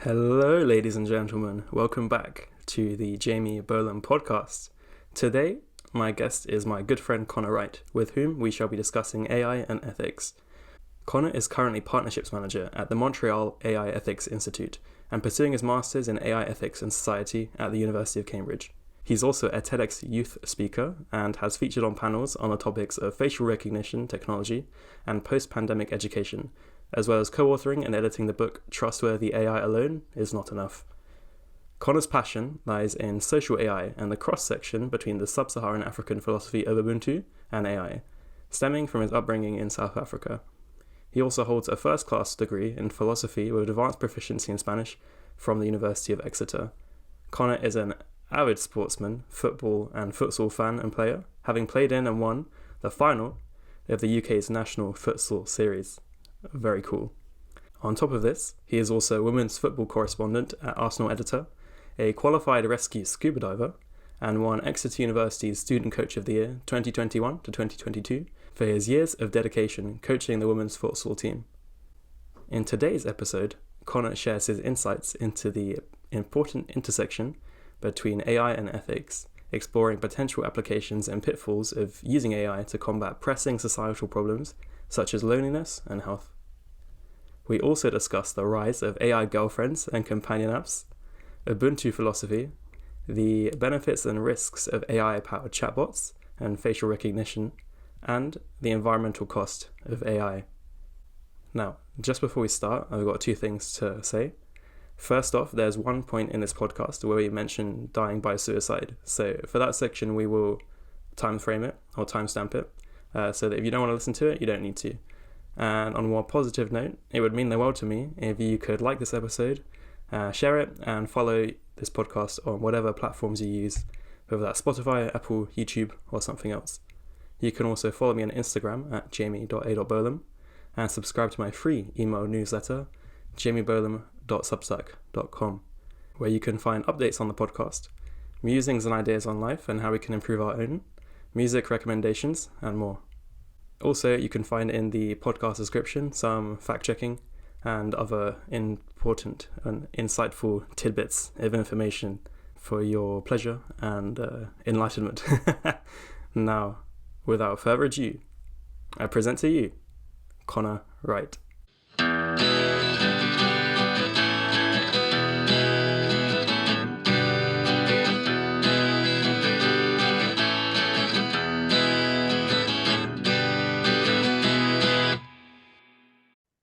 Hello, ladies and gentlemen. Welcome back to the Jamie Bolam podcast. Today, my guest is my good friend Connor Wright, with whom we shall be discussing AI and ethics. Connor is currently Partnerships Manager at the Montreal AI Ethics Institute and pursuing his Masters in AI Ethics and Society at the University of Cambridge. He's also a TEDx youth speaker and has featured on panels on the topics of facial recognition technology and post-pandemic education, as well as co-authoring and editing the book Trustworthy AI Alone Is Not Enough. Connor's passion lies in social AI and the cross-section between the sub-Saharan African philosophy of Ubuntu and AI, stemming from his upbringing in South Africa. He also holds a first-class degree in philosophy with advanced proficiency in Spanish from the University of Exeter. Connor is an avid sportsman, football and futsal fan and player, having played in and won the final of the UK's National Futsal Series. Very cool. On top of this, he is also a women's football correspondent at Arsenal Editor, a qualified rescue scuba diver, and won Exeter University's Student Coach of the Year 2021 to 2022 for his years of dedication coaching the women's futsal team. In today's episode, Connor shares his insights into the important intersection between AI and ethics, exploring potential applications and pitfalls of using AI to combat pressing societal problems such as loneliness and health. We also discuss the rise of AI girlfriends and companion apps, Ubuntu philosophy, the benefits and risks of AI-powered chatbots and facial recognition, and the environmental cost of AI. Now, just before we start, I've got two things to say. First off, there's one point in this podcast where we mention dying by suicide. So for that section, we will time frame it or timestamp it, so that if you don't want to listen to it, you don't need to. And on a more positive note, it would mean the world to me if you could like this episode, share it, and follow this podcast on whatever platforms you use, whether that's Spotify, Apple, YouTube, or something else. You can also follow me on Instagram at jamie.a.bolam and subscribe to my free email newsletter, jamiebolam.substack.com, where you can find updates on the podcast, musings and ideas on life and how we can improve our own, music recommendations, and more. Also, you can find in the podcast description some fact-checking and other important and insightful tidbits of information for your pleasure and enlightenment. Now, without further ado, I present to you Connor Wright.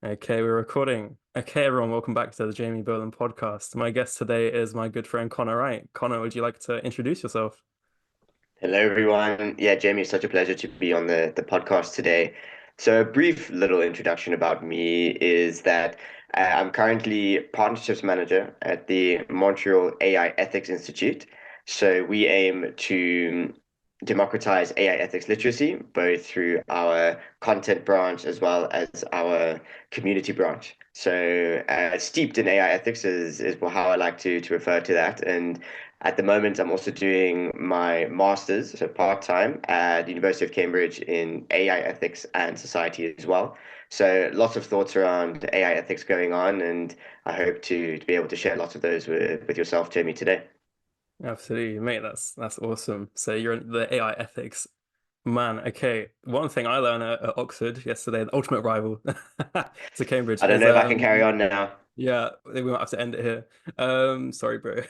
Okay, we're recording. Okay, everyone, welcome back to the Jamie Bolam podcast. My guest today is my good friend Connor Wright. Connor, would you like to introduce yourself? Hello, everyone. Yeah, Jamie, it's such a pleasure to be on the podcast today. So, a brief little introduction about me is that I'm currently Partnerships Manager at the Montreal AI Ethics Institute. So, we aim to democratize AI ethics literacy, both through our content branch as well as our community branch. So, steeped in AI ethics is how I like to refer to that. And at the moment, I'm also doing my master's, so part-time, at the University of Cambridge in AI ethics and society as well. So lots of thoughts around AI ethics going on, and I hope to be able to share lots of those with yourself, Jamie, today. Absolutely, mate. That's awesome. So you're in the AI ethics man. Okay, one thing I learned at Oxford yesterday, the ultimate rival to Cambridge, I don't is know if I can carry on now. yeah, I think we might have to end it here. Sorry, bro.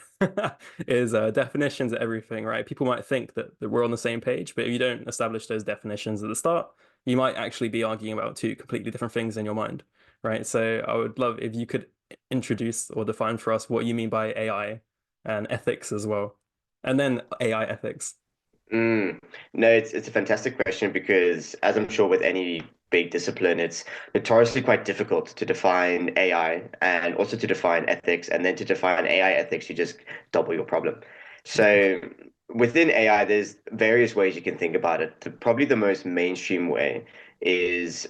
Is definitions of everything, right? People might think that we're on the same page, but if you don't establish those definitions at the start, you might actually be arguing about two completely different things in your mind, right? So I would love if you could introduce or define for us what you mean by AI and ethics as well, and then AI ethics. Mm. No, it's a fantastic question because, as I'm sure with any big discipline, it's notoriously quite difficult to define AI and also to define ethics, and then to define AI ethics, you just double your problem. So within AI, there's various ways you can think about it. Probably the most mainstream way is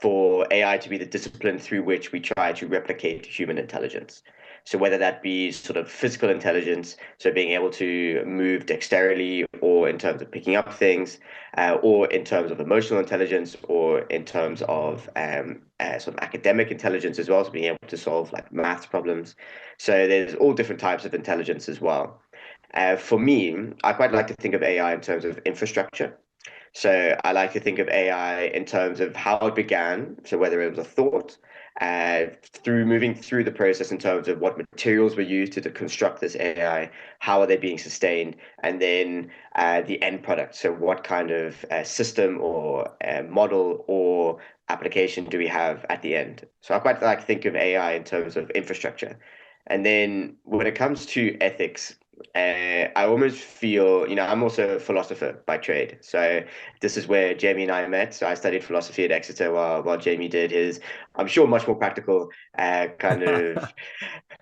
for AI to be the discipline through which we try to replicate human intelligence. So whether that be sort of physical intelligence, so being able to move dexterity, or in terms of picking up things, or in terms of emotional intelligence, or in terms of sort of academic intelligence as well, so being able to solve like maths problems. So there's all different types of intelligence as well. For me, I quite like to think of AI in terms of infrastructure. So I like to think of AI in terms of how it began. So whether it was a thought, uh, through moving through the process in terms of what materials were used to construct this AI, how are they being sustained, and then the end product. So what kind of system or model or application do we have at the end? So I quite like to think of AI in terms of infrastructure. And then when it comes to ethics, I almost feel, I'm also a philosopher by trade. So this is where Jamie and I met. So I studied philosophy at Exeter while Jamie did his, I'm sure, much more practical, kind of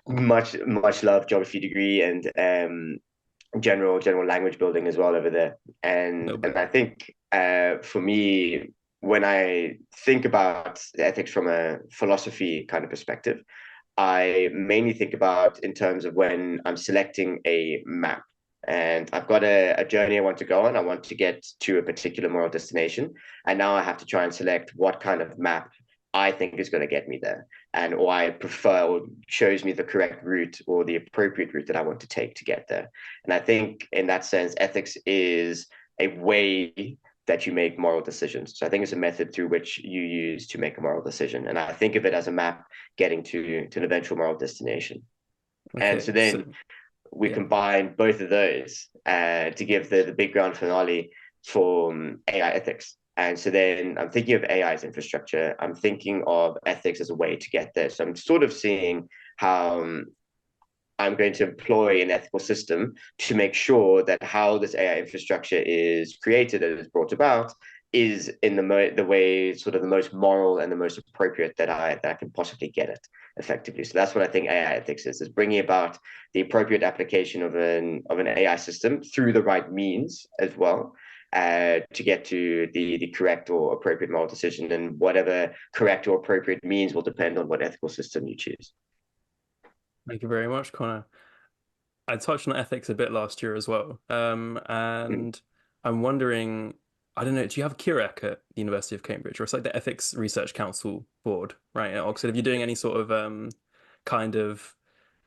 much love geography degree, and general language building as well over there. A And little and bit. I think for me, when I think about ethics from a philosophy kind of perspective, I mainly think about in terms of when I'm selecting a map. And I've got a journey I want to go on. I want to get to a particular moral destination. And now I have to try and select what kind of map I think is going to get me there, and or I prefer, or shows me the correct route or the appropriate route that I want to take to get there. And I think in that sense, ethics is a way that you make moral decisions. So I think it's a method through which you use to make a moral decision. And I think of it as a map getting to an eventual moral destination. And Okay, so so then we yeah. combine both of those to give the big grand finale for AI ethics. And so then I'm thinking of AI as infrastructure. I'm thinking of ethics as a way to get there. So I'm sort of seeing how I'm going to employ an ethical system to make sure that how this AI infrastructure is created and is brought about is in the way sort of the most moral and the most appropriate that I can possibly get it effectively. So that's what I think AI ethics is bringing about the appropriate application of an AI system through the right means as well. To get to the correct or appropriate moral decision, and whatever correct or appropriate means will depend on what ethical system you choose. Thank you very much, Connor. I touched on ethics a bit last year as well. Mm. And I'm wondering, I don't know, do you have CUREC at the University of Cambridge? Or it's like the Ethics Research Council board, right, at Oxford? If you're doing any sort of kind of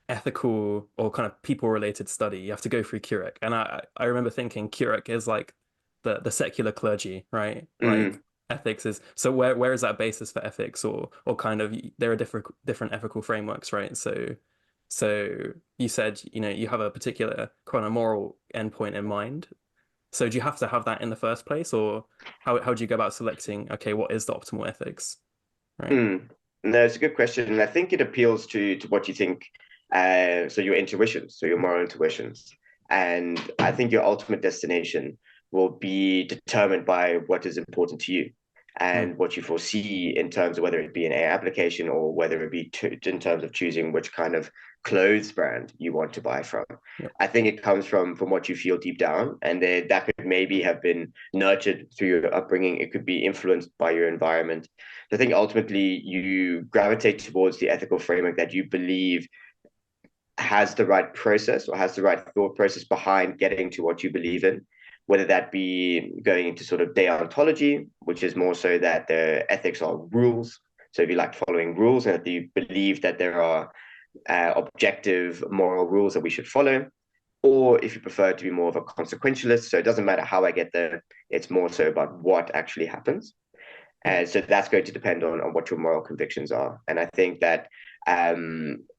ethical or kind of people related study, you have to go through CUREC. And I remember thinking CUREC is like the secular clergy, right? Like Mm. ethics is, so where is that basis for ethics, or kind of there are different ethical frameworks, right? So you said, you have a particular kind of moral endpoint in mind. So do you have to have that in the first place, or how do you go about selecting, okay, what is the optimal ethics, right? Mm. No, it's a good question, and I think it appeals to what you think. So your intuitions, so your moral intuitions, and I think your ultimate destination will be determined by what is important to you Mm, and what you foresee in terms of whether it be an AI application or whether it be in terms of choosing which kind of clothes brand you want to buy from. yeah. I think it comes from what you feel deep down, and that could maybe have been nurtured through your upbringing. It could be influenced by your environment. I think ultimately you gravitate towards the ethical framework that you believe has the right process or has the right thought process behind getting to what you believe in, whether that be going into sort of deontology, which is more so that the ethics are rules. So if you like following rules and that you believe that there are objective moral rules that we should follow, or if you prefer to be more of a consequentialist, so it doesn't matter how I get there, it's more so about what actually happens. Yeah. And so that's going to depend on what your moral convictions are. And I think that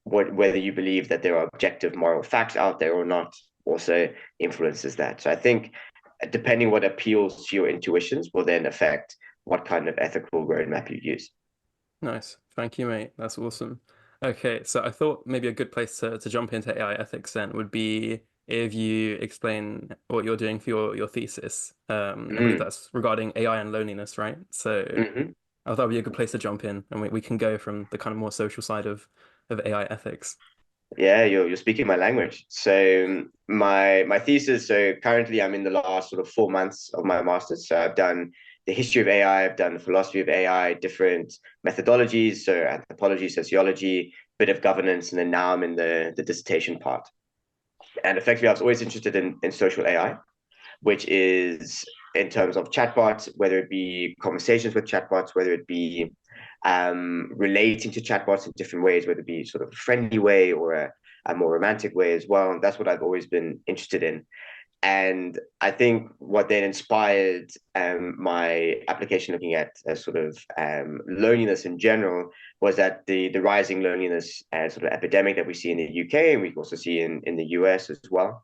whether you believe that there are objective moral facts out there or not also influences that. So I think depending what appeals to your intuitions will then affect what kind of ethical roadmap you use. Nice. Thank you, mate. That's awesome. Okay, so I thought maybe a good place to jump into AI ethics then would be if you explain what you're doing for your thesis. I believe Mm. that's regarding AI and loneliness, right? So Hmm. I thought that would be a good place to jump in, and we can go from the kind of more social side of AI ethics. Yeah, you're speaking my language. So my thesis. So currently, I'm in the last sort of 4 months of my master's. So I've done the history of AI, I've done the philosophy of AI, different methodologies, so anthropology, sociology, bit of governance, and then now I'm in the dissertation part. And effectively, I was always interested in social AI, which is in terms of chatbots, whether it be conversations with chatbots, whether it be relating to chatbots in different ways, whether it be sort of a friendly way or a more romantic way as well. And that's what I've always been interested in. And I think what then inspired my application looking at sort of loneliness in general was that the rising loneliness sort of epidemic that we see in the UK and we also see in the US as well.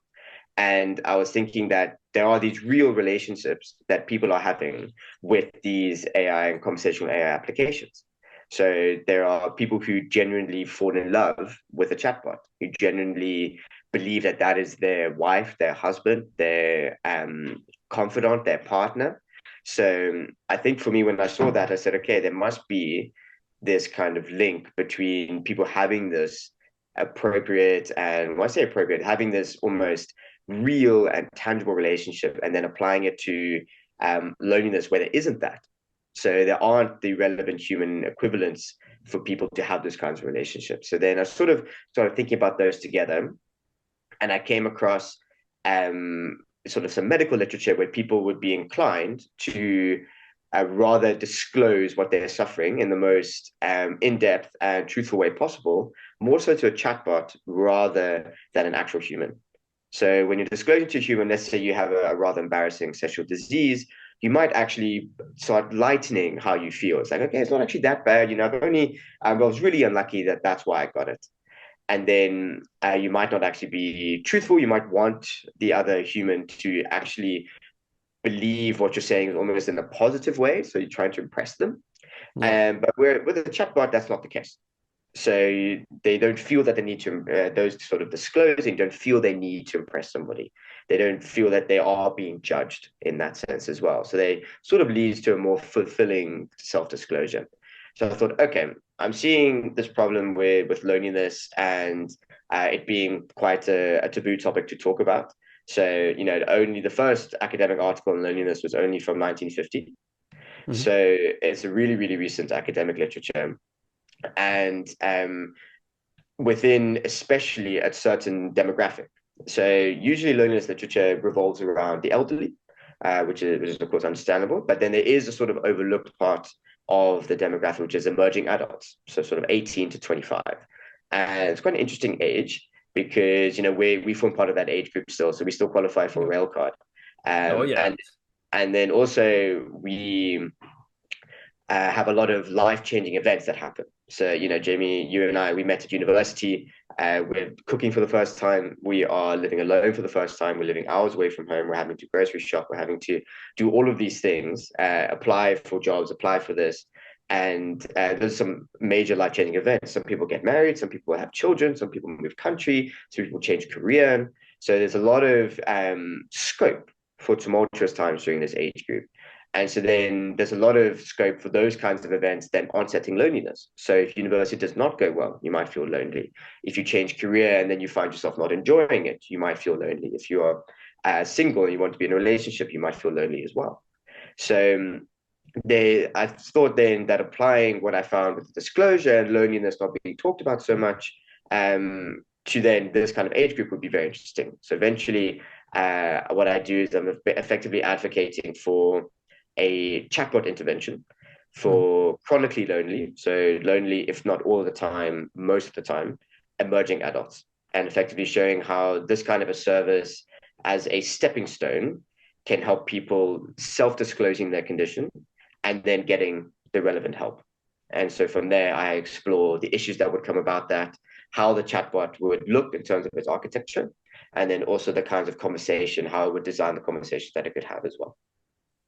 And I was thinking that there are these real relationships that people are having with these AI and conversational AI applications. So there are people who genuinely fall in love with a chatbot, who genuinely believe that that is their wife, their husband, their confidant, their partner. So I think for me, when I saw that, I said, okay, there must be this kind of link between people having this appropriate, and when I say appropriate, having this almost real and tangible relationship and then applying it to loneliness where there isn't that. So there aren't the relevant human equivalents for people to have those kinds of relationships. So then I sort of started thinking about those together, and I came across sort of some medical literature where people would be inclined to rather disclose what they're suffering in the most in-depth and truthful way possible, more so to a chatbot rather than an actual human. So when you're disclosing to a human, let's say you have a rather embarrassing sexual disease, you might actually start lightening how you feel. It's like, okay, it's not actually that bad. You know, I was really unlucky that that's why I got it. And then you might not actually be truthful. You might want the other human to actually believe what you're saying is almost in a positive way. So you're trying to impress them. Yeah. But with a chatbot, that's not the case. So they don't feel that they need to, those sort of disclosing don't feel they need to impress somebody. They don't feel that they are being judged in that sense as well. So they sort of leads to a more fulfilling self-disclosure. So I thought, okay, I'm seeing this problem with loneliness and it being quite a taboo topic to talk about. So, you know, only the first academic article on loneliness was only from 1950. Mm-hmm. So it's a really, really recent academic literature. And within especially a certain demographic. So usually loneliness literature revolves around the elderly, which is of course understandable. But then there is a sort of overlooked part of the demographic, which is emerging adults, so sort of 18 to 25. And it's quite an interesting age because you know we form part of that age group still, so we still qualify for a Yeah. rail card. Oh yeah. And then also we have a lot of life-changing events that happen. So, you know, Jamie, you and I, we met at university. We're cooking for the first time. We are living alone for the first time. We're living hours away from home. We're having to grocery shop. We're having to do all of these things, apply for jobs, apply for this. And there's some major life-changing events. Some people get married. Some people have children. Some people move country. Some people change career. So there's a lot of scope for tumultuous times during this age group. And so then there's a lot of scope for those kinds of events then onsetting loneliness. So if university does not go well, you might feel lonely. If you change career and then you find yourself not enjoying it, you might feel lonely. If you are single and you want to be in a relationship, you might feel lonely as well. So I thought then that applying what I found with disclosure and loneliness not being talked about so much to then this kind of age group would be very interesting. So eventually, what I do is I'm effectively advocating for a chatbot intervention for chronically lonely, so lonely if not all the time, most of the time, emerging adults, and effectively showing how this kind of a service as a stepping stone can help people self-disclosing their condition and then getting the relevant help. And so from there, I explore the issues that would come about that, how the chatbot would look in terms of its architecture, and then also the kinds of conversation, how it would design the conversations that it could have as well.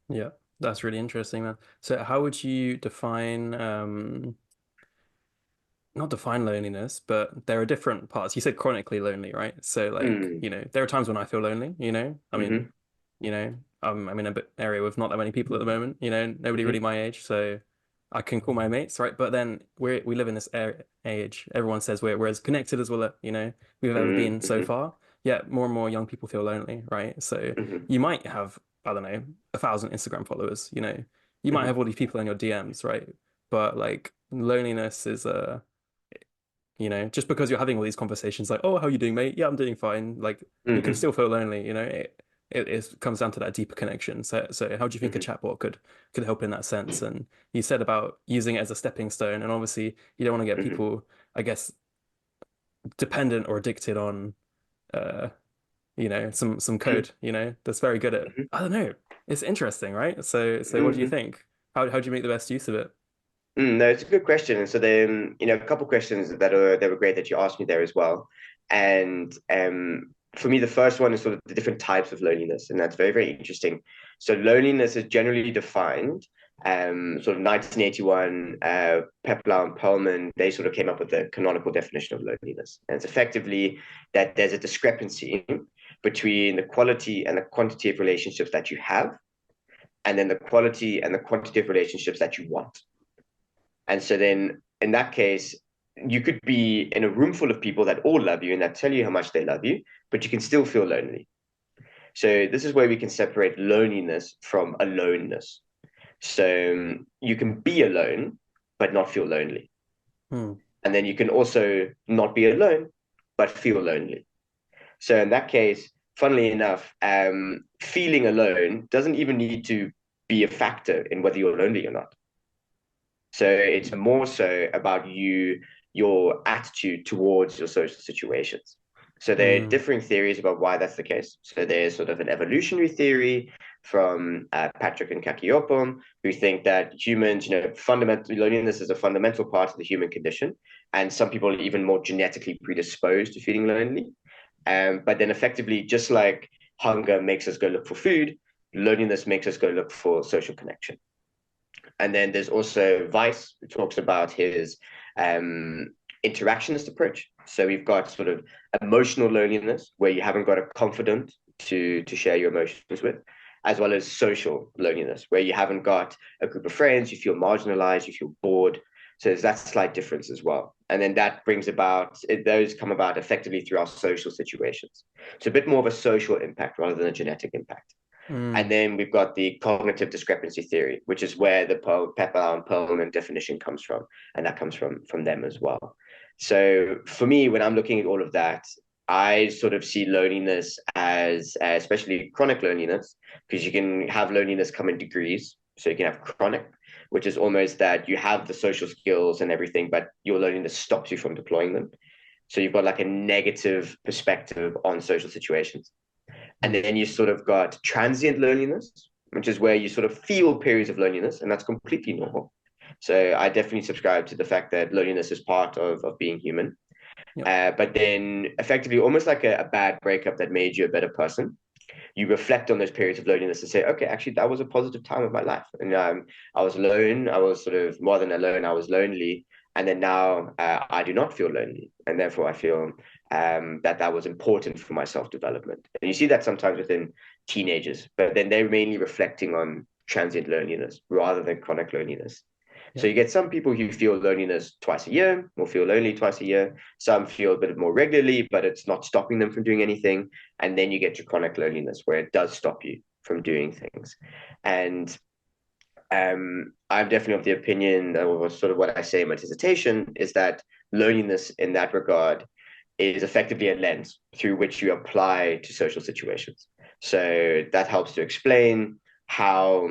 Yeah. That's really interesting, man. So how would you define not define loneliness, but there are different parts. You said chronically lonely, right? So like, Mm, there are times when I feel lonely, I mean, hmm I'm in a bit area with not that many people at the moment, nobody really hmm my age, so I can call my mates, right? But then we live in this age. Everyone says we're as connected as we've ever been so hmm far. Yeah, more and more young people feel lonely, right? So hmm you might have, I don't know, 1,000 Instagram followers, you might Hmm. have all these people in your DMs, right? But like loneliness is just because you're having all these conversations like, oh, how you doing, mate? Yeah, I'm doing fine. Like you can Hmm. still feel lonely, it comes down to that deeper connection. So how do you think a Hmm. chatbot could help in that sense? And you said about using it as a stepping stone, and obviously you don't want to get Hmm. people, I guess, dependent or addicted on uh, some code, that's very good at, Hmm. I don't know. It's interesting, right? So what do you Hmm. think? How do you make the best use of it? No, it's a good question. And so then, a couple questions that were great that you asked me there as well. And for me, the first one is sort of the different types of loneliness, and that's very, very interesting. So loneliness is generally defined, sort of 1981, Peplau and Perlman, they sort of came up with the canonical definition of loneliness. And it's effectively that there's a discrepancy between the quality and the quantity of relationships that you have, and then the quality and the quantity of relationships that you want. And so then in that case, you could be in a room full of people that all love you and that tell you how much they love you, but you can still feel lonely. So this is where we can separate loneliness from aloneness. So you can be alone, but not feel lonely. Hmm. And then you can also not be alone, but feel lonely. So in that case, funnily enough, feeling alone doesn't even need to be a factor in whether you're lonely or not. So it's more so about your attitude towards your social situations. So there are Hmm. differing theories about why that's the case. So there's sort of an evolutionary theory from Patrick and Kakiopo, who think that humans, fundamental loneliness is a fundamental part of the human condition, and some people are even more genetically predisposed to feeling lonely. But then effectively, just like hunger makes us go look for food, loneliness makes us go look for social connection. And then there's also Weiss, who talks about his um, interactionist approach. So we've got sort of emotional loneliness, where you haven't got a confidant to share your emotions with, as well as social loneliness, where you haven't got a group of friends, you feel marginalized, you feel bored. So there's that slight difference as well. And then that brings about, those come about effectively through our social situations. So a bit more of a social impact rather than a genetic impact. And Hmm. then we've got the cognitive discrepancy theory, which is where the Pepper and Perlman definition comes from, and that comes from them as well. So for me, when I'm looking at all of that, I sort of see loneliness as, especially chronic loneliness, because you can have loneliness come in degrees. So you can have chronic, which is almost that you have the social skills and everything, but your loneliness stops you from deploying them. So you've got like a negative perspective on social situations. And Hmm. then you sort of got transient loneliness, which is where you sort of feel periods of loneliness, and that's completely normal. So I definitely subscribe to the fact that loneliness is part of being human. Yep. But then effectively, almost like a bad breakup that made you a better person, you reflect on those periods of loneliness and say, okay, actually, that was a positive time of my life. And I was alone. I was sort of more than alone. I was lonely. And then now I do not feel lonely. And therefore, I feel that was important for my self development. And you see that sometimes within teenagers, but then they're mainly reflecting on transient loneliness rather than chronic loneliness. So Yep. you get some people who feel loneliness twice a year or feel lonely twice a year. Some feel a bit more regularly, but it's not stopping them from doing anything. And then you get your chronic loneliness where it does stop you from doing things. And I'm definitely of the opinion, or sort of what I say in my dissertation, is that loneliness in that regard is effectively a lens through which you apply to social situations. So that helps to explain how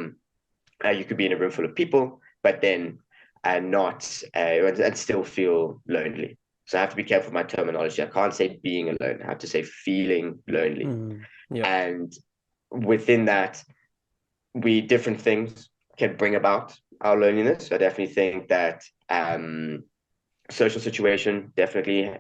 you could be in a room full of people, but then not and still feel lonely. So I have to be careful with my terminology. I can't say being alone. I have to say feeling lonely. Hmm. Yep. And within that, we different things can bring about our loneliness. I definitely think that social situation definitely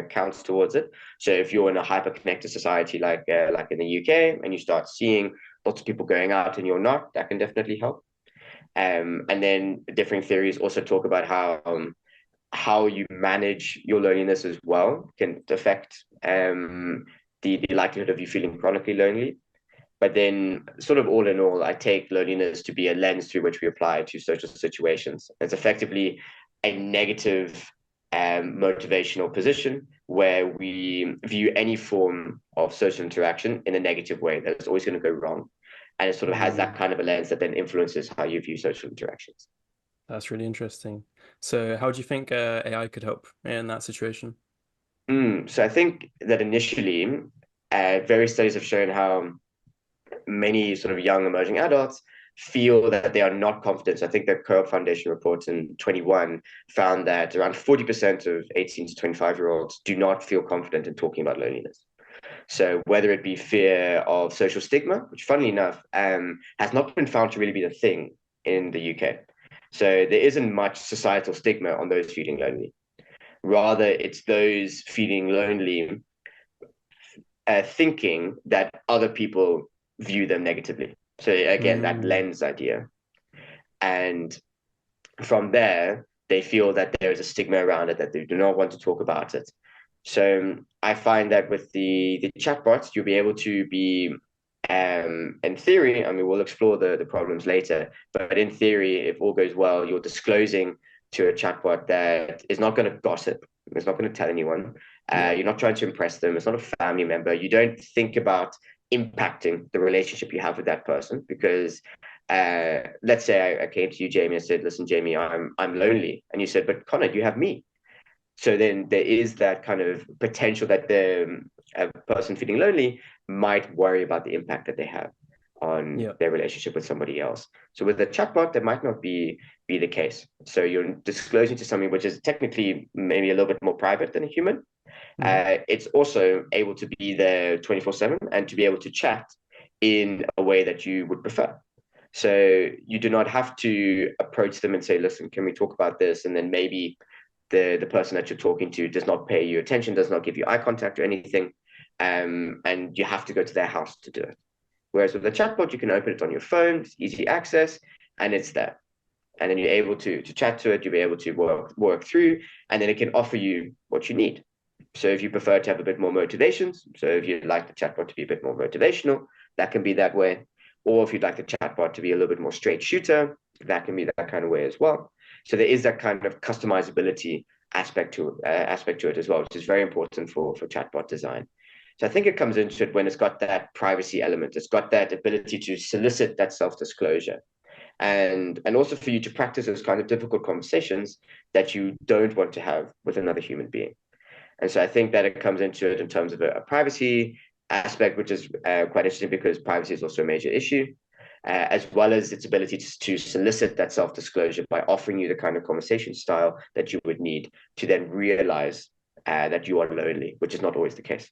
counts towards it. So if you're in a hyper connected society like in the UK and you start seeing lots of people going out and you're not, that can definitely help. And then different theories also talk about how you manage your loneliness as well can affect the likelihood of you feeling chronically lonely. But then, sort of all in all, I take loneliness to be a lens through which we apply to social situations. It's effectively a negative motivational position where we view any form of social interaction in a negative way. That's always going to go wrong. And it sort of has that Mm, kind of a lens that then influences how you view social interactions. that's really interesting. So, how do you think AI could help in that situation? So I think that initially, various studies have shown how many sort of young emerging adults feel that they are not confident. So I think the Co-op Foundation report in 21 found that around 40% of 18 to 25-year-olds do not feel confident in talking about loneliness. So whether it be fear of social stigma, which funnily enough has not been found to really be the thing in the UK. So there isn't much societal stigma on those feeling lonely. Rather, it's those feeling lonely thinking that other people view them negatively. So again, that Mm, lens idea. And from there, they feel that there is a stigma around it, that they do not want to talk about it. So I find that with the chatbots, you'll be able to be, in theory, I mean, we'll explore the problems later, but in theory, if all goes well, you're disclosing to a chatbot that is not going to gossip, it's not going to tell anyone. yeah. You're not trying to impress them. It's not a family member. You don't think about impacting the relationship you have with that person because let's say I came to you, Jamie, and said, "Listen, Jamie, I'm lonely," and you said, "But Connor, you have me." So then there is that kind of potential that the a person feeling lonely might worry about the impact that they have on Yeah. their relationship with somebody else. So with a chatbot, that might not be the case. So you're disclosing to something which is technically maybe a little bit more private than a human. Hmm. It's also able to be there 24/7 and to be able to chat in a way that you would prefer. So you do not have to approach them and say, "Listen, can we talk about this?" And then maybe the person that you're talking to does not pay you attention, does not give you eye contact or anything, and you have to go to their house to do it. Whereas with the chatbot, you can open it on your phone, it's easy access, and it's there. And then you're able to chat to it, you'll be able to work through, and then it can offer you what you need. So if you prefer to have a bit more motivations, so if you'd like the chatbot to be a bit more motivational, that can be that way. Or if you'd like the chatbot to be a little bit more straight shooter, that can be that kind of way as well. So there is that kind of customizability aspect to it as well, which is very important for chatbot design. So I think it comes into it when it's got that privacy element. It's got that ability to solicit that self-disclosure and also for you to practice those kind of difficult conversations that you don't want to have with another human being. And so I think that it comes into it in terms of a privacy aspect, which is quite interesting because privacy is also a major issue, as well as its ability to solicit that self-disclosure by offering you the kind of conversation style that you would need to then realize that you are lonely, which is not always the case.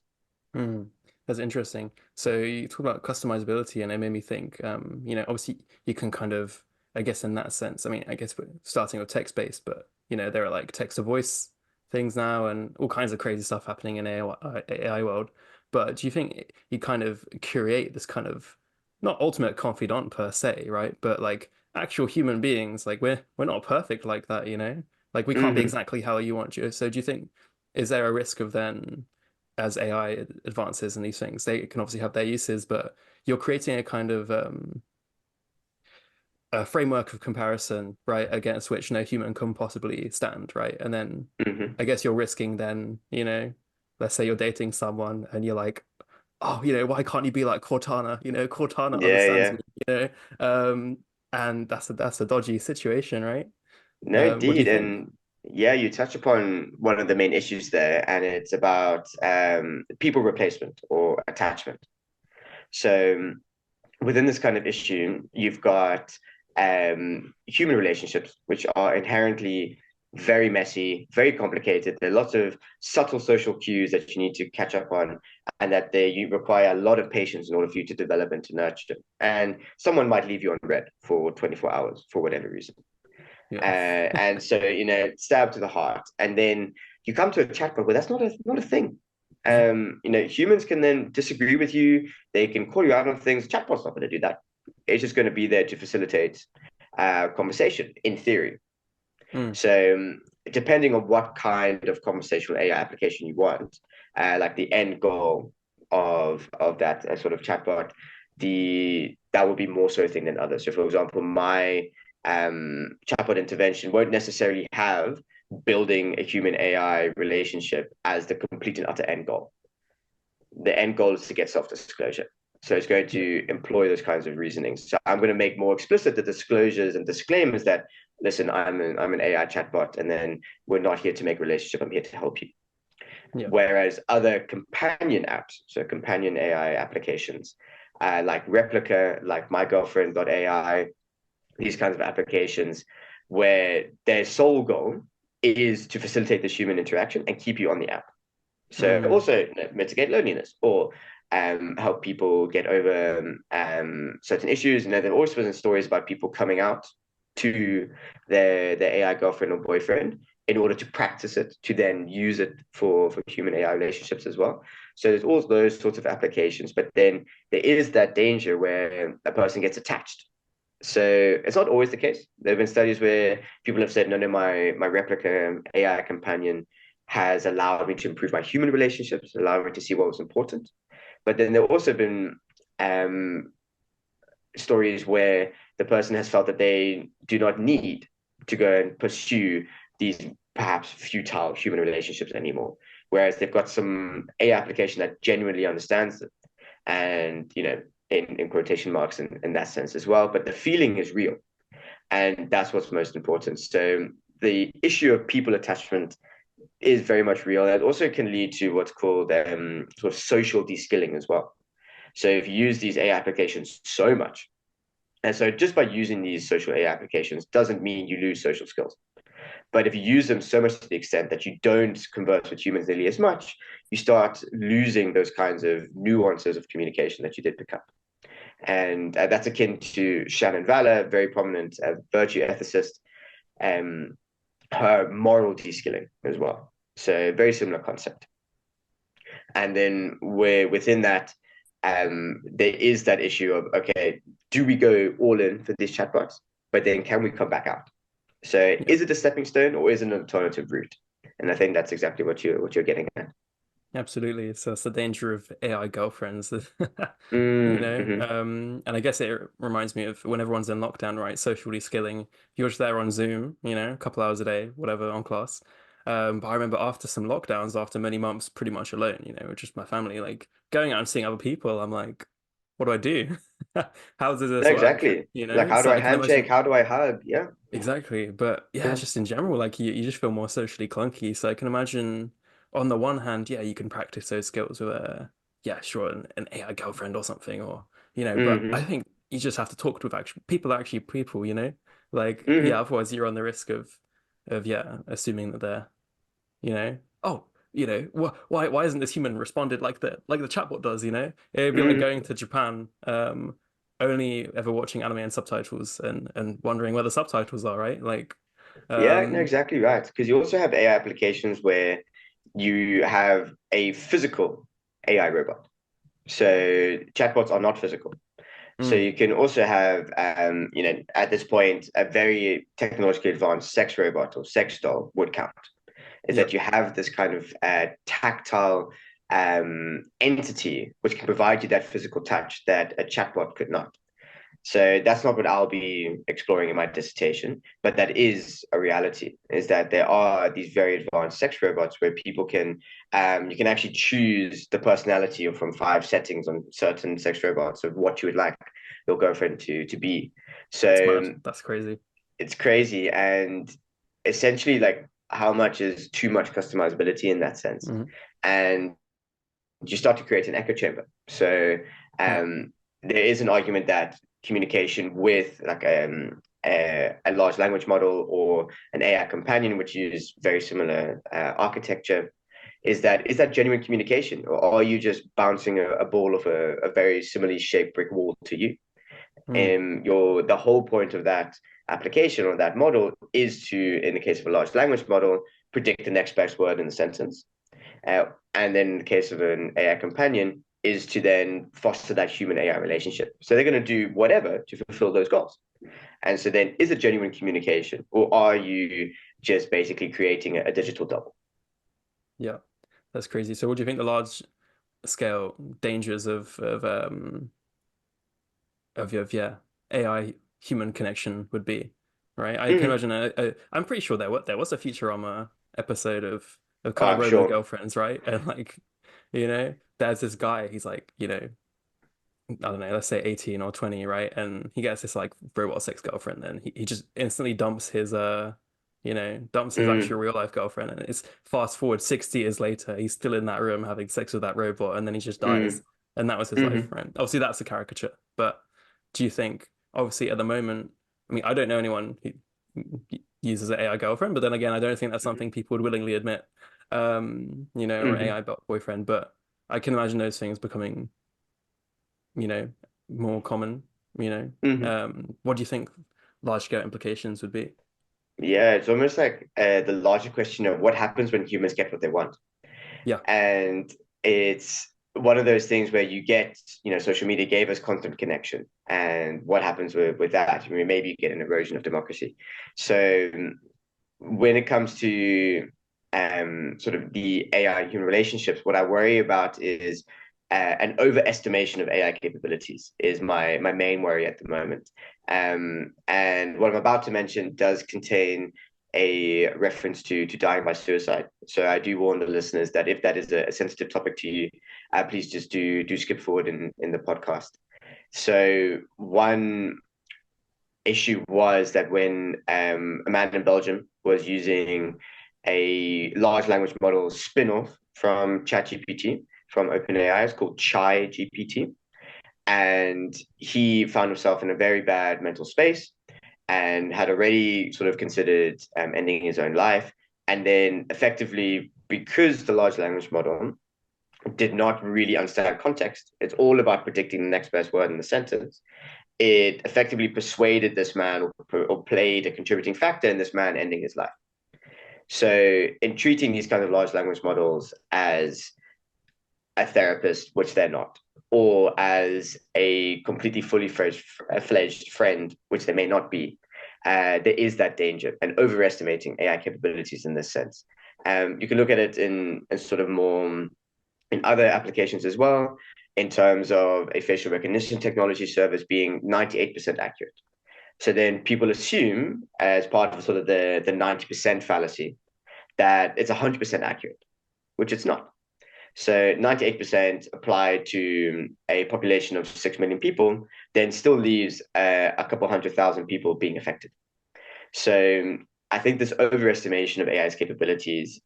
Mm, that's interesting. So you talk about customizability, and it made me think. Obviously you can kind of, I guess, in that sense. I mean, I guess we're starting with text-based, but there are like text-to-voice things now, and all kinds of crazy stuff happening in AI world. But do you think you kind of curate this kind of not ultimate confidant per se, right? But like actual human beings, like we're not perfect like that, you know? Like we can't be Mm-hmm. exactly how you want you. So do you think is there a risk of then? As AI advances and these things, they can obviously have their uses, but you're creating a kind of a framework of comparison, right, against which no human can possibly stand, right? And then Mm-hmm. I guess you're risking then, let's say you're dating someone and you're like, oh, why can't you be like Cortana? Cortana Yeah, understands yeah. me, um, and that's a dodgy situation, right? No, What do you indeed. think? And yeah, you touch upon one of the main issues there, and it's about people replacement or attachment. So within this kind of issue, you've got human relationships, which are inherently very messy, very complicated. There are lots of subtle social cues that you need to catch up on, and that you require a lot of patience in order for you to develop and to nurture. And someone might leave you on red for 24 hours for whatever reason. Yeah. And so, stab to the heart. And then you come to a chatbot where that's not a thing. Yeah. Humans can then disagree with you. They can call you out on things. Chatbot's not going to do that. It's just going to be there to facilitate conversation in theory. Mm. So, depending on what kind of conversational AI application you want, like the end goal of that sort of chatbot, that would be more so a thing than others. So, for example, my chatbot intervention won't necessarily have building a human AI relationship as the complete and utter end goal. The end goal is to get self disclosure. So it's going Yeah. to employ those kinds of reasonings. So I'm going to make more explicit the disclosures and disclaimers that, listen, I'm an AI chatbot, and then we're not here to make a relationship. I'm here to help you. Yeah. Whereas other companion apps, so companion AI applications, like Replica, like My Girlfriend AI, these kinds of applications, where their sole goal is to facilitate this human interaction and keep you on the app. So Mm. also mitigate loneliness or help people get over certain issues. And there have always been stories about people coming out to their AI girlfriend or boyfriend in order to practice it, to then use it for human AI relationships as well. So there's all those sorts of applications, but then there is that danger where a person gets attached. So it's not always the case. There have been studies where people have said, no, no, my replica AI companion has allowed me to improve my human relationships, allowed me to see what was important. But then there have also been um, stories where the person has felt that they do not need to go and pursue these perhaps futile human relationships anymore. Whereas they've got some AI application that genuinely understands them and, in quotation marks in that sense as well. But the feeling is real. And that's what's most important. So the issue of people attachment is very much real. And it also can lead to what's called sort of social de-skilling as well. So if you use these AI applications so much, and so just by using these social AI applications doesn't mean you lose social skills. But if you use them so much to the extent that you don't converse with humans nearly as much, you start losing those kinds of nuances of communication that you did pick up. And that's akin to Shannon Valor, very prominent virtue ethicist, um, her moral de-skilling as well. So very similar concept. And then we're within that, there is that issue of, okay, do we go all in for these chatbots? But then can we come back out? So Yeah. is it a stepping stone or is it an alternative route? And I think that's exactly what you're getting at. Absolutely. So it's the danger of AI girlfriends, Mm-hmm. and I guess it reminds me of when everyone's in lockdown, right? Socially skilling. You're just there on Zoom, a couple hours a day, whatever, on class. But I remember after some lockdowns, after many months pretty much alone, with just my family, like going out and seeing other people, I'm like, what do I do? How does this work? Exactly. Like, how do So I I can handshake? imagine. How do I hug? Yeah. Exactly. But yeah, Yeah. just in general, like you just feel more socially clunky. So I can imagine on the one hand, yeah, you can practice those skills with yeah, sure, an AI girlfriend or something, or, but I Mm-hmm. think you just have to talk to actual people, are actually people, like, yeah, Mm-hmm. otherwise you're on the risk of, yeah, assuming that they're, oh, why isn't this human responded like the chatbot does, It'd be like Mm-hmm. going to Japan, only ever watching anime and subtitles and wondering where the subtitles are, right? Like, Yeah, no, um, exactly right. Because you also have AI applications where you have a physical AI robot. So chatbots are not physical. So mm, you can also have, at this point, a very technologically advanced sex robot or sex doll would count. Is yeah, that you have this kind of tactile entity which can provide you that physical touch that a chatbot could not. So that's not what I'll be exploring in my dissertation, but that is a reality, is that there are these very advanced sex robots where people can, you can actually choose the personality from 5 settings on certain sex robots of what you would like your girlfriend to be. that's mad. So That's crazy. it's crazy. And essentially, like, how much is too much customizability in that sense? Hmm. And you start to create an echo chamber. So Yeah, there is an argument that communication with like a large language model or an AI companion, which use very similar architecture, is that genuine communication, or are you just bouncing a ball of a very similarly shaped brick wall to you? mm, The whole point of that application or that model is to, in the case of a large language model, predict the next best word in the sentence. And then in the case of an AI companion, is to then foster that human AI relationship. So they're going to do whatever to fulfill those goals. And so then, is it genuine communication, or are you just basically creating a digital double? yeah, that's crazy. So, what do you think the large scale dangers of yeah AI human connection would be, right? I can Mm-hmm. imagine I'm pretty sure there was a Futurama episode of Oh, kind of I'm robo sure. girlfriends, right? And like, there's this guy, he's like, I don't know, let's say 18 or 20, right? And he gets this like robot sex girlfriend, and he just instantly dumps his dumps his Mm, actual real life girlfriend. And it's fast forward 60 years later, he's still in that room having sex with that robot, and then he just dies. mm, And that was his life, mm, right? Obviously that's a caricature, but do you think, obviously at the moment, I mean, I don't know anyone who uses an AI girlfriend, but then again, I don't think that's something people would willingly admit, or mm, AI boyfriend, but I can imagine those things becoming you know, more common, mm. what do you think large scale implications would be? Yeah, it's almost like the larger question of what happens when humans get what they want. Yeah, And it's one of those things where you get, social media gave us constant connection. And what happens with that? I mean, maybe you get an erosion of democracy. So when it comes to sort of the AI human relationships, what I worry about is an overestimation of AI capabilities is my main worry at the moment. And what I'm about to mention does contain a reference to dying by suicide. So I do warn the listeners that if that is a sensitive topic to you, please just do skip forward in the podcast. So one issue was that when a man in Belgium was using a large language model spin-off from ChatGPT from OpenAI, it's called Chai GPT, and he found himself in a very bad mental space and had already sort of considered ending his own life. And then effectively, because the large language model did not really understand context, it's all about predicting the next best word in the sentence. It effectively persuaded this man or played a contributing factor in this man ending his life. So, in treating these kind of large language models as a therapist, which they're not, or as a completely fully fledged friend, which they may not be, there is that danger and overestimating AI capabilities in this sense. You can look at it in sort of more in other applications as well, in terms of a facial recognition technology service being 98% accurate. So then people assume, as part of sort of the 90% fallacy, that it's 100% accurate, which it's not. So 98% applied to a population of 6 million people, then still leaves a couple 100,000 people being affected. So I think this overestimation of AI's capabilities,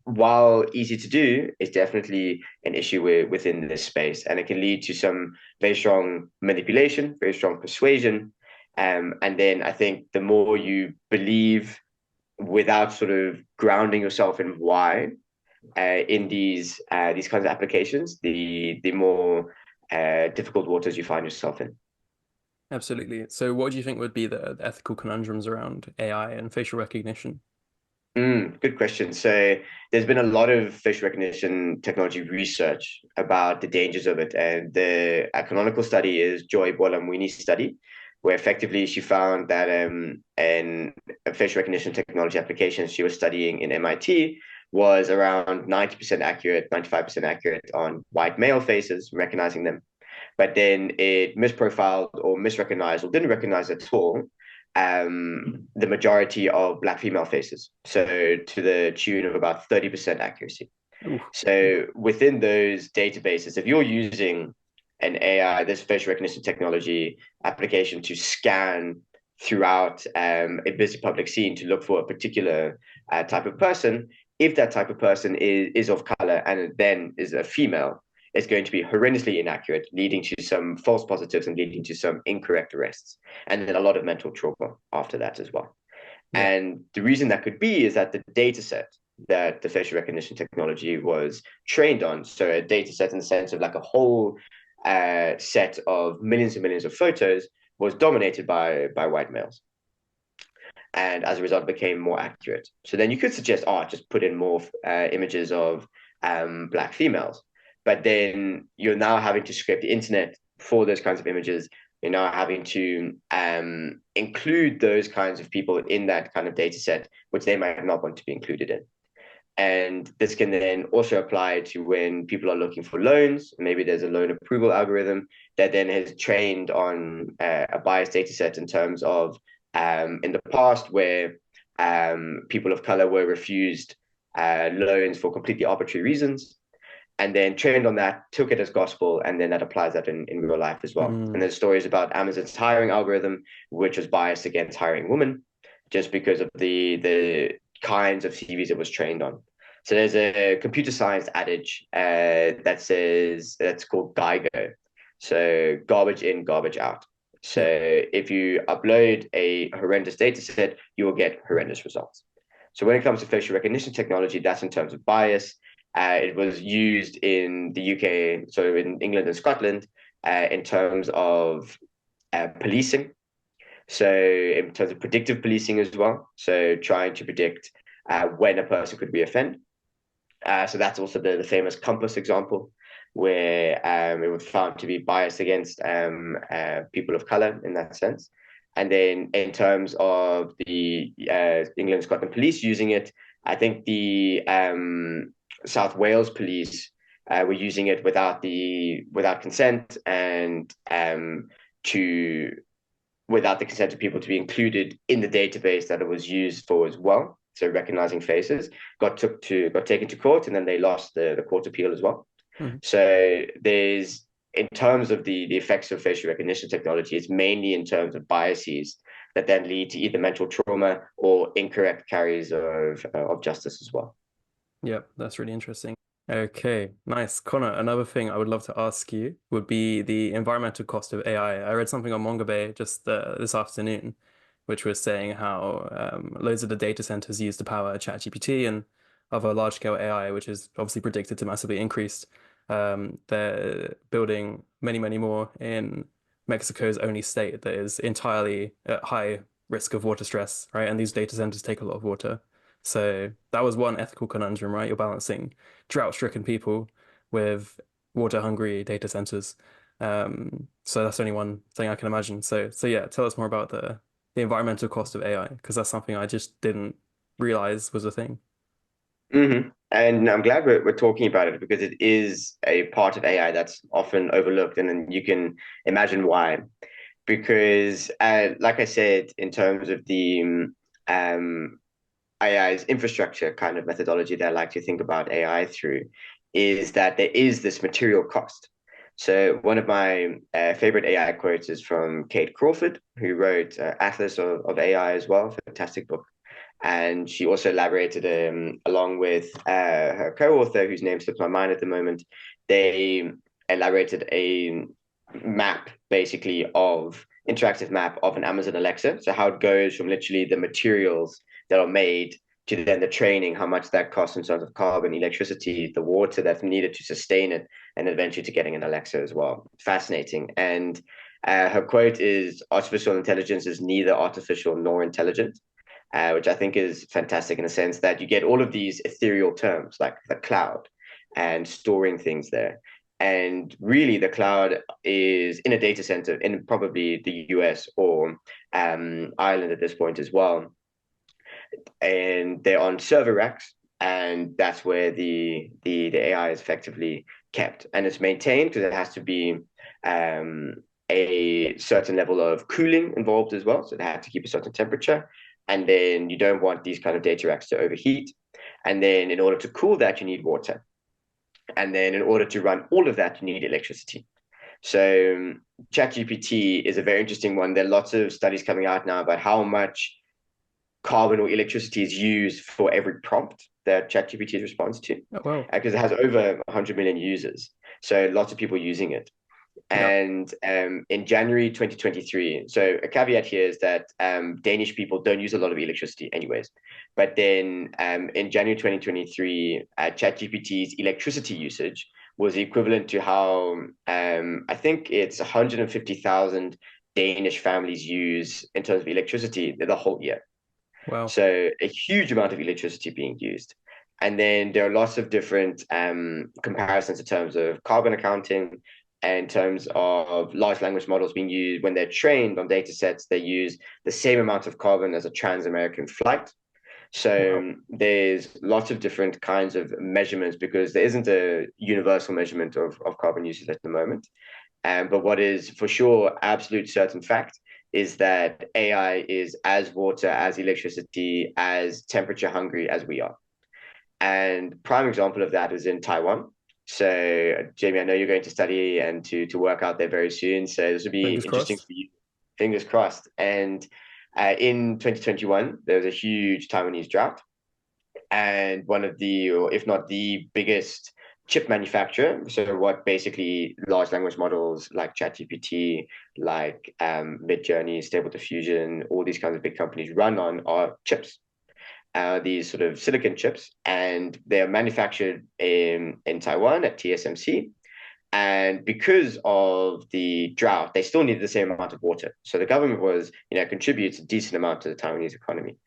while easy to do, is definitely an issue within this space, and it can lead to some very strong manipulation, very strong persuasion, and then I think the more you believe without sort of grounding yourself in why in these kinds of applications, the more difficult waters you find yourself in. absolutely. So what do you think would be the ethical conundrums around AI and facial recognition? Good question. So there's been a lot of facial recognition technology research about the dangers of it. And the canonical study is Joy Bolamwini's study, where effectively she found that in a facial recognition technology application she was studying in MIT was around 90% accurate, 95% accurate on white male faces, recognizing them. But then it misprofiled or misrecognized or didn't recognize at all the majority of black female faces. So to the tune of about 30% accuracy. Ooh, So within those databases, if you're using an AI, this facial recognition technology application to scan throughout a busy public scene to look for a particular type of person, if that type of person is of color and then is a female, it's going to be horrendously inaccurate, leading to some false positives and leading to some incorrect arrests, and then a lot of mental trauma after that as well. yeah, And the reason that could be is that the data set that the facial recognition technology was trained on, so a data set in the sense of like a whole set of millions and millions of photos, was dominated by white males. And as a result, it became more accurate. So then you could suggest, oh, just put in more images of black females. But then you're now having to scrape the internet for those kinds of images. You're now having to include those kinds of people in that kind of data set, which they might not want to be included in. And this can then also apply to when people are looking for loans. Maybe there's a loan approval algorithm that then is trained on a biased data set in terms of in the past where people of color were refused loans for completely arbitrary reasons. and then trained on that, took it as gospel, and then that applies that in real life as well. And Mm. there's stories about Amazon's hiring algorithm, which was biased against hiring women, just because of the kinds of CVs it was trained on. So there's a computer science adage that says that's called GIGO. So garbage in, garbage out. So Yep. if you upload a horrendous data set, you will get horrendous results. So when it comes to facial recognition technology, that's in terms of bias. It was used in the UK, so in England and Scotland, in terms of policing. So in terms of predictive policing as well. So trying to predict when a person could reoffend. So that's also the famous Compass example, where it was found to be biased against people of color in that sense. And then in terms of the England Scotland police using it, I think the South Wales police were using it without consent and to without the consent of people to be included in the database that it was used for as well. So recognizing faces got taken to court, and then they lost the court appeal as well. Mm. So there's in terms of the effects of facial recognition technology, it's mainly in terms of biases that then lead to either mental trauma or incorrect carries of justice as well. Yep, that's really interesting. Okay, nice. Connor, another thing I would love to ask you would be the environmental cost of AI. I read something on Mongabay just this afternoon, which was saying how loads of the data centers use to power ChatGPT and other large-scale AI, which is obviously predicted to massively increase. They're building many, many more in Mexico's only state that is entirely at high risk of water stress, right? And these data centers take a lot of water. So that was one ethical conundrum, right? You're balancing drought-stricken people with water-hungry data centers. So that's only one thing I can imagine. So yeah, tell us more about the environmental cost of AI, because that's something I just didn't realize was a thing. And I'm glad we're talking about it because it is a part of AI that's often overlooked, and then you can imagine why. Because, like I said, in terms of the AI's infrastructure kind of methodology that I like to think about AI through, is that there is this material cost. So one of my favorite AI quotes is from Kate Crawford, who wrote Atlas of AI as well, fantastic book. And she also elaborated along with her co-author, whose name slips my mind at the moment. They elaborated a map, basically, of interactive map of an Amazon Alexa. So how it goes from literally the materials that are made to then the training, how much that costs in terms of carbon, electricity, the water that's needed to sustain it, and eventually to getting an Alexa as well. Fascinating. And her quote is, "Artificial intelligence is neither artificial nor intelligent." Which I think is fantastic in the sense that you get all of these ethereal terms like the cloud and storing things there. And really, the cloud is in a data center in probably the US or Ireland at this point as well. And they're on server racks, and that's where the AI is effectively kept. And it's maintained because it has to be a certain level of cooling involved as well. So they have to keep a certain temperature. And then you don't want these kind of data racks to overheat. And then in order to cool that, you need water. And then in order to run all of that, you need electricity. So ChatGPT is a very interesting one. There are lots of studies coming out now about how much carbon or electricity is used for every prompt that ChatGPT responds to, Oh, well, because it has over 100 million users. So lots of people using it. yeah. And in January 2023, so a caveat here is that Danish people don't use a lot of electricity anyways. But then in January 2023, ChatGPT's electricity usage was equivalent to how I think it's 150,000 Danish families use in terms of electricity the whole year. Wow. So a huge amount of electricity being used. And then there are lots of different comparisons in terms of carbon accounting, and in terms of large language models being used when they're trained on data sets, they use the same amount of carbon as a trans-American flight. Wow. So there's lots of different kinds of measurements because there isn't a universal measurement of carbon usage at the moment. But what is for sure absolute certain fact is that AI is as water, as electricity, as temperature hungry as we are. And prime example of that is in Taiwan. So, Jamie, I know you're going to study and to work out there very soon. So this will be Fingers interesting crossed. for you. Fingers crossed. And in 2021, there was a huge Taiwanese drought, and one of the, or if not the biggest chip manufacturer. So what basically large language models like ChatGPT, like Midjourney, Stable Diffusion, all these kinds of big companies run on are chips. These sort of silicon chips, and they're manufactured in Taiwan at TSMC. And because of the drought, they still needed the same amount of water. So the government was, contributes a decent amount to the Taiwanese economy.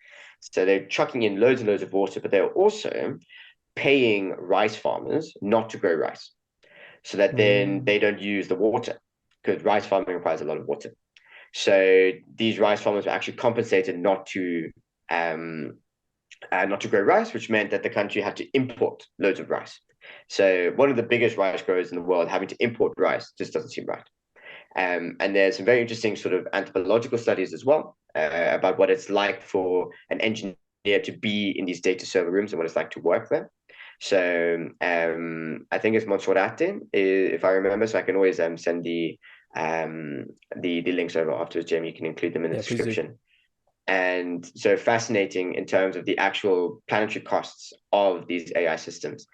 So they're chucking in loads and loads of water, but they're also paying rice farmers not to grow rice so that then Mm. they don't use the water, because rice farming requires a lot of water. So these rice farmers were actually compensated um, not to grow rice, which meant that the country had to import loads of rice. So one of the biggest rice growers in the world having to import rice just doesn't seem right. And there's some very interesting sort of anthropological studies as well about what it's like for an engineer to be in these data server rooms and what it's like to work there. So I think it's Monserrate, if I remember. So I can always send the links over afterwards, Jamie. You can include them in the Yeah, please do. description. And so fascinating in terms of the actual planetary costs of these AI systems,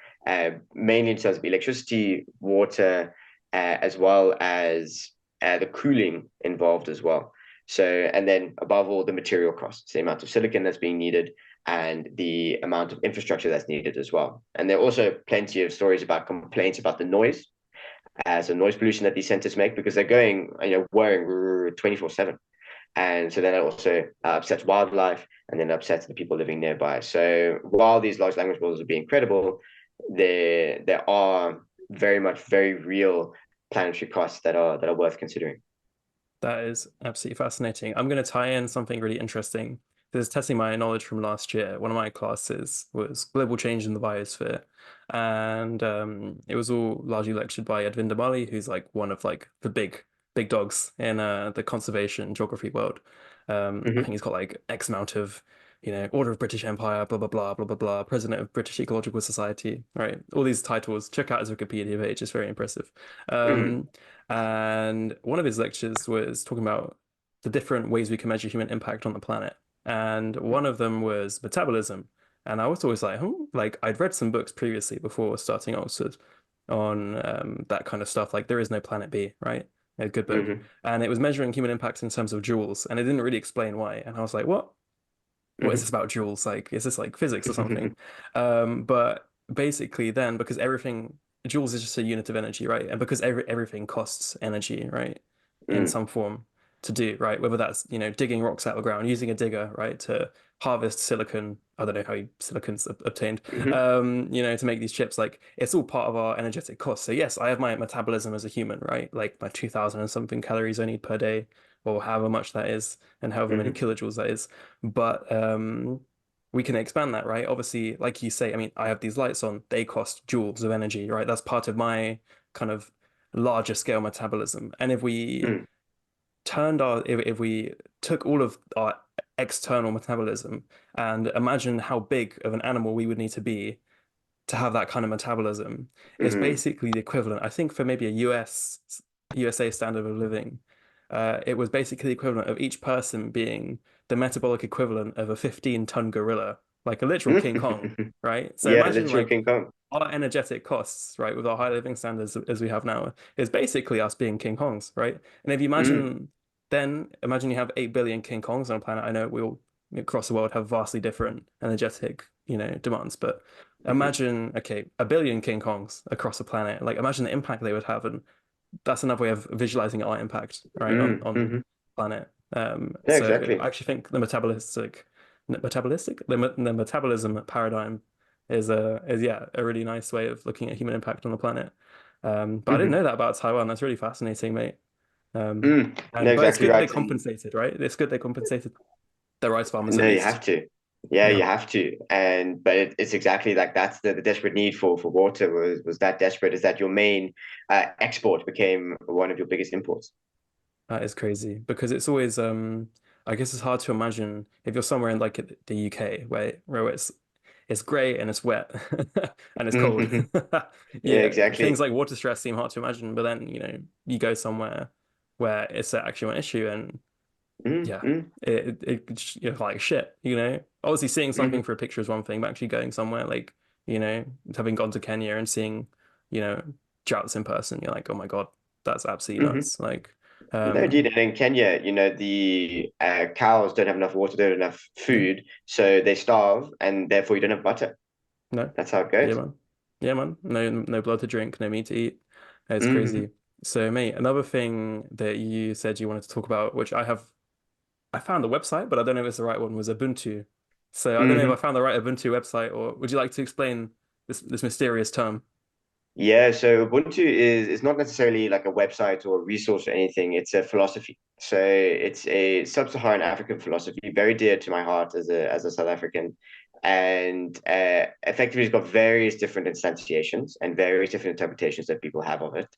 mainly in terms of electricity, water, as well as the cooling involved as well. So, and then above all, the material costs, the amount of silicon that's being needed, and the amount of infrastructure that's needed as well. And there are also plenty of stories about complaints about the noise, so noise pollution that these centers make, because they're going, whirring 24/7. And so then it also upsets wildlife, and then upsets the people living nearby. So while these large language models will be incredible, there are very much very real planetary costs that are worth considering. That is absolutely fascinating. I'm going to tie in something really interesting. This is testing my knowledge from last year. One of my classes was Global Change in the Biosphere. And it was all largely lectured by Edwin Damali, who's like one of like the big dogs in the conservation geography world. I think Mm-hmm. he's got like X amount of, Order of British Empire, blah, blah, blah, blah, blah, blah, President of British Ecological Society, right? All these titles. Check out his Wikipedia page, it's very impressive. Mm-hmm. And one of his lectures was talking about the different ways we can measure human impact on the planet. And one of them was metabolism. And I was always like, like I'd read some books previously before starting Oxford on that kind of stuff. Like There Is No Planet B, right? A good book. Mm-hmm. And it was measuring human impact in terms of joules. And it didn't really explain why. And I was like, what? What is this Mm-hmm. about joules? Like, is this like physics or something? But basically, then because joules is just a unit of energy, right? And because everything costs energy, right, in Mm-hmm. some form to do, right? Whether that's digging rocks out of the ground, using a digger, right, to harvest silicon. I don't know how silicon's obtained, Mm-hmm. to make these chips. Like it's all part of our energetic cost. So yes, I have my metabolism as a human, right? Like my 2000 and something calories I need per day, or however much that is, and however many Mm-hmm. kilojoules that is. But we can expand that, right? Obviously, like you say, I mean, I have these lights on, they cost joules of energy, right? That's part of my kind of larger scale metabolism. And if we Mm-hmm. if we took all of our external metabolism and imagine how big of an animal we would need to have that kind of metabolism, it's Mm-hmm. basically the equivalent. I think for maybe a USA standard of living, it was basically the equivalent of each person being the metabolic equivalent of a 15-ton gorilla, like a literal King Kong, right? So Yeah, imagine literal like King Kong. our energetic costs, right, with our high living standards as we have now, is basically us being King Kongs, right? And if you Mm. imagine you have 8 billion King Kongs on a planet. I know we all across the world have vastly different energetic, demands, but Mm-hmm. imagine, okay, a billion King Kongs across the planet. Like imagine the impact they would have, and that's another way of visualizing our impact, right, on Mm-hmm. planet. Yeah, So I exactly. actually think the metabolism paradigm is yeah a really nice way of looking at human impact on the planet. But I didn't Mm-hmm. know that about Taiwan. That's really fascinating, mate. No, And but it's exactly good they right. And compensated, right? It's good they compensated the rice farmers at no, you least. have to. Yeah, Yeah, you have to. And but it's exactly like that's the desperate need for water was that desperate is that your main export became one of your biggest imports. that is crazy because it's always I guess it's hard to imagine if you're somewhere in like the UK where it's it's great and it's wet and it's cold. Hmm. Yeah, Yeah, things exactly. like water stress seem hard to imagine, but then, you go somewhere where it's actually an issue and yeah, Mm-hmm. like shit, Obviously seeing something Hmm. for a picture is one thing, but actually going somewhere like, you know, having gone to Kenya and seeing, you know, droughts in person, you're like, oh my God, that's absolutely Hmm. nuts. Like, No, indeed. um, And in Kenya, the cows don't have enough water, don't have enough yeah, food, so they starve, and therefore you don't have butter. no, That's how it yeah, goes. man. Yeah, man. No blood to drink, no meat to eat. It's Hmm. crazy. So, mate, another thing that you said you wanted to talk about, which I found the website, but I don't know if it's the right one, was Ubuntu. So I don't know if I Hmm. found the right Ubuntu website, or would you like to explain this mysterious term? Yeah, so Ubuntu is not necessarily like a website or a resource or anything. It's a philosophy. So it's a sub-Saharan African philosophy, very dear to my heart as a South African, and effectively it's got various different instantiations and various different interpretations that people have of it.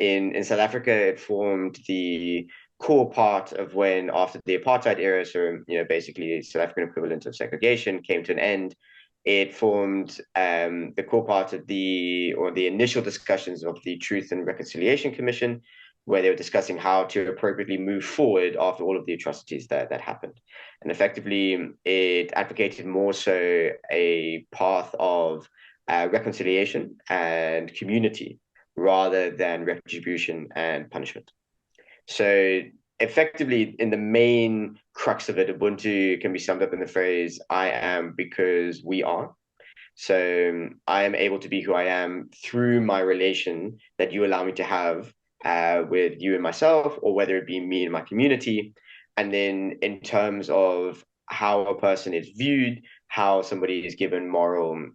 In South Africa, it formed the core part of when after the apartheid era, so basically South African equivalent of segregation came to an end. It formed the core part of the initial discussions of the Truth and Reconciliation Commission, where they were discussing how to appropriately move forward after all of the atrocities that happened. And effectively, it advocated more so a path of reconciliation and community rather than retribution and punishment. So effectively, in the main crux of it, Ubuntu can be summed up in the phrase "I am because we are." So I am able to be who I am through my relation that you allow me to have with you and myself, or whether it be me and my community. And then in terms of how a person is viewed, how somebody is given moral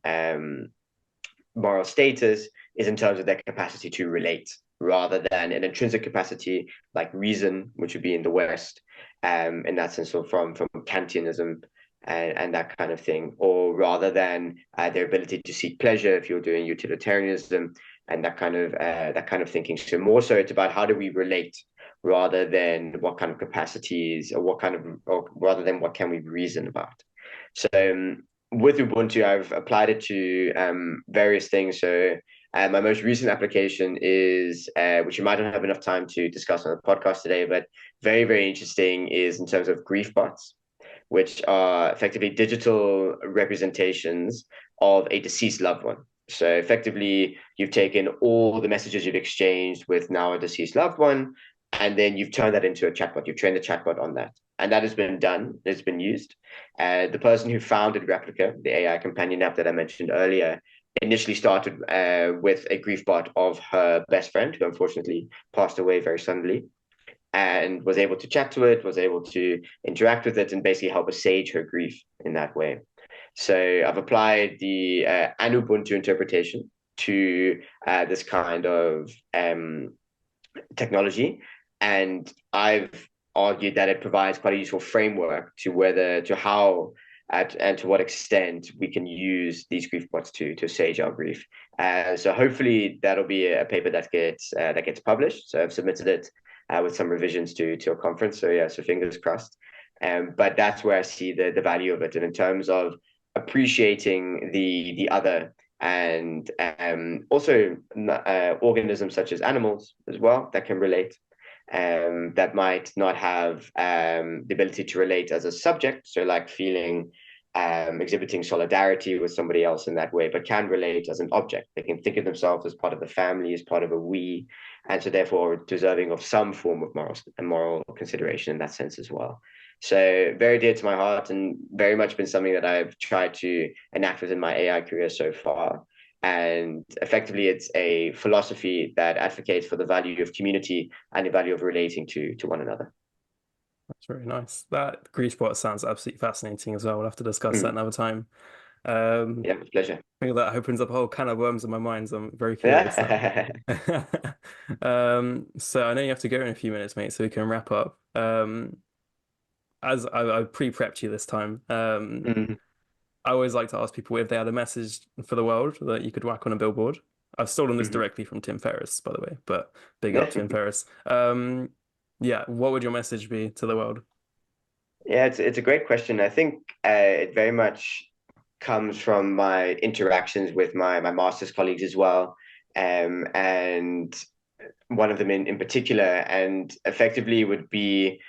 status is in terms of their capacity to relate rather than an intrinsic capacity like reason, which would be in the West, in that sense, or from Kantianism and that kind of thing, or rather than their ability to seek pleasure if you're doing utilitarianism and that kind of thinking. So more so, it's about how do we relate rather than what kind of capacities or rather than what can we reason about. So with Ubuntu, I've applied it to various things. So my most recent application is, which you might not have enough time to discuss on the podcast today, but very, very interesting is in terms of grief bots, which are effectively digital representations of a deceased loved one. So effectively, you've taken all the messages you've exchanged with now a deceased loved one, and then you've turned that into a chatbot. You've trained the chatbot on that. And that has been done, it's been used. The person who founded Replica, the AI companion app that I mentioned earlier, initially started with a grief bot of her best friend, who unfortunately passed away very suddenly, and was able to chat to it, was able to interact with it, and basically help assuage her grief in that way. So I've applied the Ubuntu interpretation to this kind of technology, and I've argued that it provides quite a useful framework to how and to what extent we can use these grief bots to sage our grief. So hopefully that'll be a paper that gets published. So I've submitted it with some revisions to a conference. So yeah, so fingers crossed. But that's where I see the value of it, and in terms of appreciating the other and also organisms such as animals as well that can relate, that might not have the ability to relate as a subject, so like feeling, exhibiting solidarity with somebody else in that way, but can relate as an object. They can think of themselves as part of the family, as part of a we, and so therefore deserving of some form of moral consideration in that sense as well. So very dear to my heart, and very much been something that I've tried to enact within my AI career so far. And effectively, it's a philosophy that advocates for the value of community and the value of relating to one another. That's very nice. That grief spot sounds absolutely fascinating as well. We'll have to discuss that Mm. another time. Um, Yeah, with pleasure. I think that opens up a whole can of worms in my mind, so I'm very curious now. Yeah. So I know you have to go in a few minutes, mate, so we can wrap up. As I pre-prepped you this time, Mm. I always like to ask people if they had a message for the world that you could whack on a billboard. I've stolen this Mhm. directly from Tim Ferriss, by the way, but big up Yeah, Tim Ferriss. Yeah, what would your message be to the world? it's a great question. I think it very much comes from my interactions with my master's colleagues as well, and one of them in particular, and effectively would be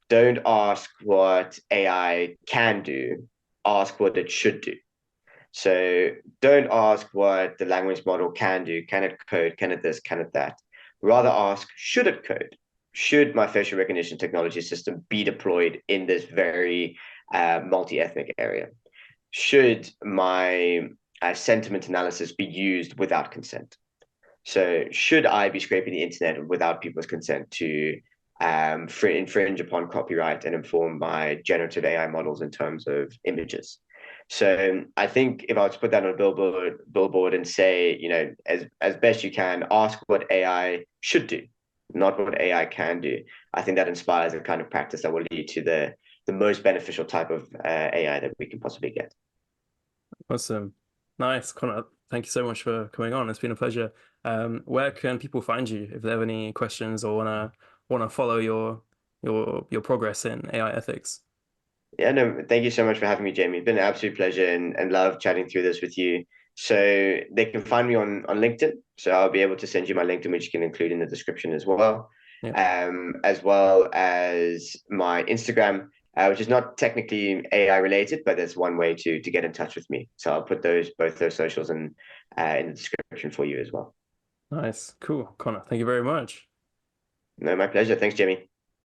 don't ask what AI can do, ask what it should do. So don't ask what the language model can do. Can it code? Can it this? Can it that? Rather ask, should it code? Should my facial recognition technology system be deployed in this very multi-ethnic area? Should my sentiment analysis be used without consent? So should I be scraping the internet without people's consent to infringe upon copyright and inform my generative AI models in terms of images? So I think if I was to put that on a billboard and say, as best you can, ask what AI should do, not what AI can do. I think that inspires a kind of practice that will lead to the most beneficial type of AI that we can possibly get. Awesome. Nice. Connor, thank you so much for coming on. It's been a pleasure. Where can people find you if they have any questions or wanna follow your progress in AI ethics? Yeah, no, thank you so much for having me, Jamie. It's been an absolute pleasure and love chatting through this with you. So they can find me on LinkedIn. So I'll be able to send you my LinkedIn, which you can include in the description Yeah. as well as my Instagram, which is not technically AI related, but that's one way to get in touch with me. So I'll put both those socials in the description for you as well. Nice. Cool. Connor, thank you very much. No, my pleasure. Thanks, Jamie.